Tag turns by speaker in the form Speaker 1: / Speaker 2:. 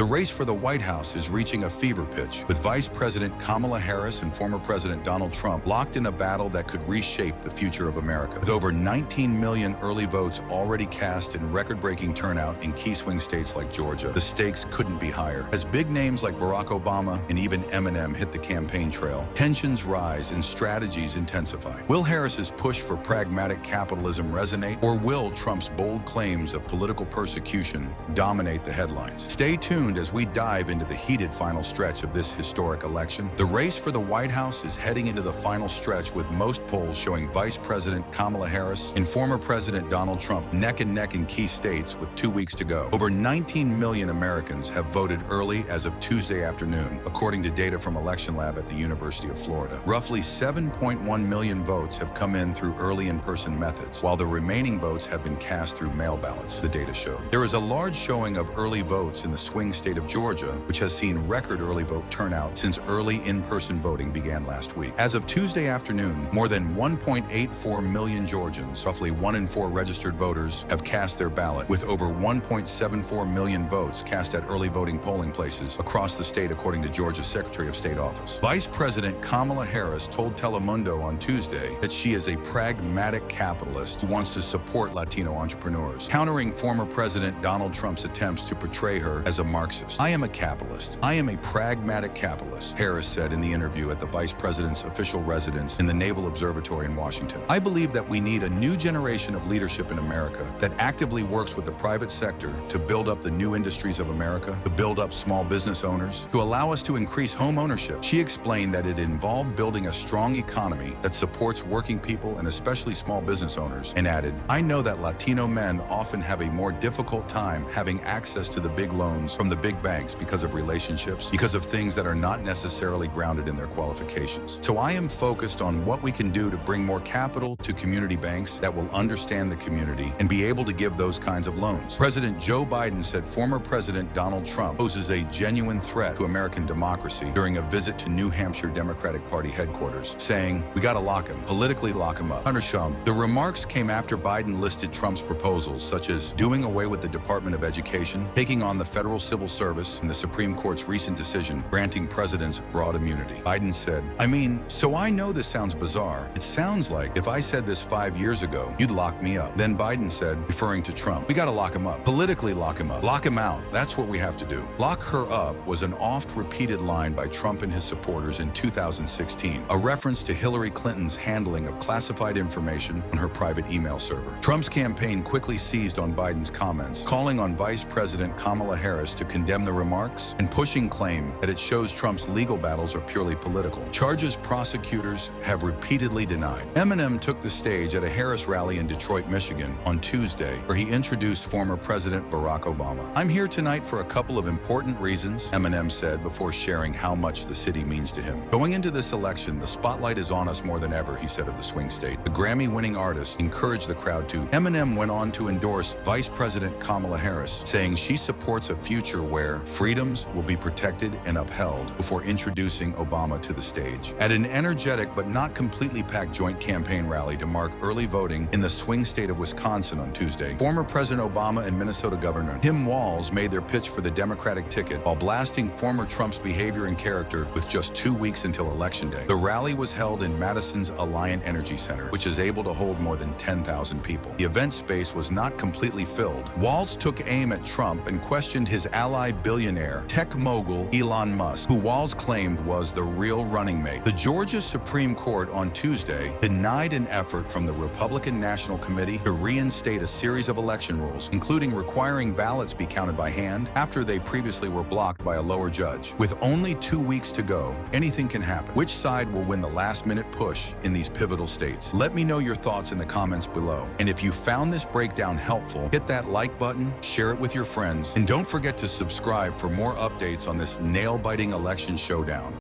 Speaker 1: The race for the White House is reaching a fever pitch, with Vice President Kamala Harris and former President Donald Trump locked in a battle that could reshape the future of America. With over 19 million early votes already cast and record-breaking turnout in key swing states like Georgia, the stakes couldn't be higher. As big names like Barack Obama and even Eminem hit the campaign trail, tensions rise and strategies intensify. Will Harris's push for pragmatic capitalism resonate, or will Trump's bold claims of political persecution dominate the headlines? Stay tuned as we dive into the heated final stretch of this historic election. The race for the White House is heading into the final stretch, with most polls showing Vice President Kamala Harris and former President Donald Trump neck and neck in key states with 2 weeks to go. Over 19 million Americans have voted early as of Tuesday afternoon, according to data from Election Lab at the University of Florida. Roughly 7.1 million votes have come in through early in-person methods, while the remaining votes have been cast through mail ballots, the data showed. There is a large showing of early votes in the swing state of Georgia, which has seen record early vote turnout since early in-person voting began last week. As of Tuesday afternoon, more than 1.84 million Georgians, roughly 1 in 4 registered voters, have cast their ballot, with over 1.74 million votes cast at early voting polling places across the state, according to Georgia's Secretary of State office. Vice President Kamala Harris told Telemundo on Tuesday that she is a pragmatic capitalist who wants to support Latino entrepreneurs, countering former President Donald Trump's attempts to portray her as a Marxist. "I am a capitalist. I am a pragmatic capitalist," Harris said in the interview at the vice president's official residence in the Naval Observatory in Washington. "I believe that we need a new generation of leadership in America that actively works with the private sector to build up the new industries of America, to build up small business owners, to allow us to increase home ownership." She explained that it involved building a strong economy that supports working people and especially small business owners, and added, "I know that Latino men often have a more difficult time having access to the big loans from the big banks because of relationships, because of things that are not necessarily grounded in their qualifications. So I am focused on what we can do to bring more capital to community banks that will understand the community and be able to give those kinds of loans." President Joe Biden said former President Donald Trump poses a genuine threat to American democracy during a visit to New Hampshire Democratic Party headquarters, saying, "We gotta lock him, politically lock him up." Hunter Shum. The remarks came after Biden listed Trump's proposals, such as doing away with the Department of Education, taking on the federal civil service, and the Supreme Court's recent decision granting presidents broad immunity. Biden said, so I know this sounds bizarre. It sounds like if I said this 5 years ago, you'd lock me up." Then Biden said, referring to Trump, "We gotta lock him up, politically lock him up, lock him out. That's what we have to do." "Lock her up" was an oft-repeated line by Trump and his supporters in 2016, a reference to Hillary Clinton's handling of classified information on her private email server. Trump's campaign quickly seized on Biden's comments, calling on Vice President Kamala Harris to condemn the remarks and pushing claim that it shows Trump's legal battles are purely political, charges prosecutors have repeatedly denied. Eminem took the stage at a Harris rally in Detroit, Michigan on Tuesday, where he introduced former President Barack Obama. "I'm here tonight for a couple of important reasons," Eminem said before sharing how much the city means to him. "Going into this election, the spotlight is on us more than ever," he said of the swing state. The Grammy-winning artist encouraged the crowd to. Eminem went on to endorse Vice President Kamala Harris, saying she supports a future where freedoms will be protected and upheld, before introducing Obama to the stage. At an energetic but not completely packed joint campaign rally to mark early voting in the swing state of Wisconsin on Tuesday, former President Obama and Minnesota Governor Tim Walz made their pitch for the Democratic ticket while blasting former Trump's behavior and character with just 2 weeks until Election Day. The rally was held in Madison's Alliant Energy Center, which is able to hold more than 10,000 people. The event space was not completely filled. Walz took aim at Trump and questioned his ally billionaire, tech mogul Elon Musk, who Walz claimed was the real running mate. The Georgia Supreme Court on Tuesday denied an effort from the Republican National Committee to reinstate a series of election rules, including requiring ballots be counted by hand after they previously were blocked by a lower judge. With only 2 weeks to go, anything can happen. Which side will win the last-minute push in these pivotal states? Let me know your thoughts in the comments below. And if you found this breakdown helpful, hit that like button, share it with your friends, and don't forget to subscribe for more updates on this nail-biting election showdown.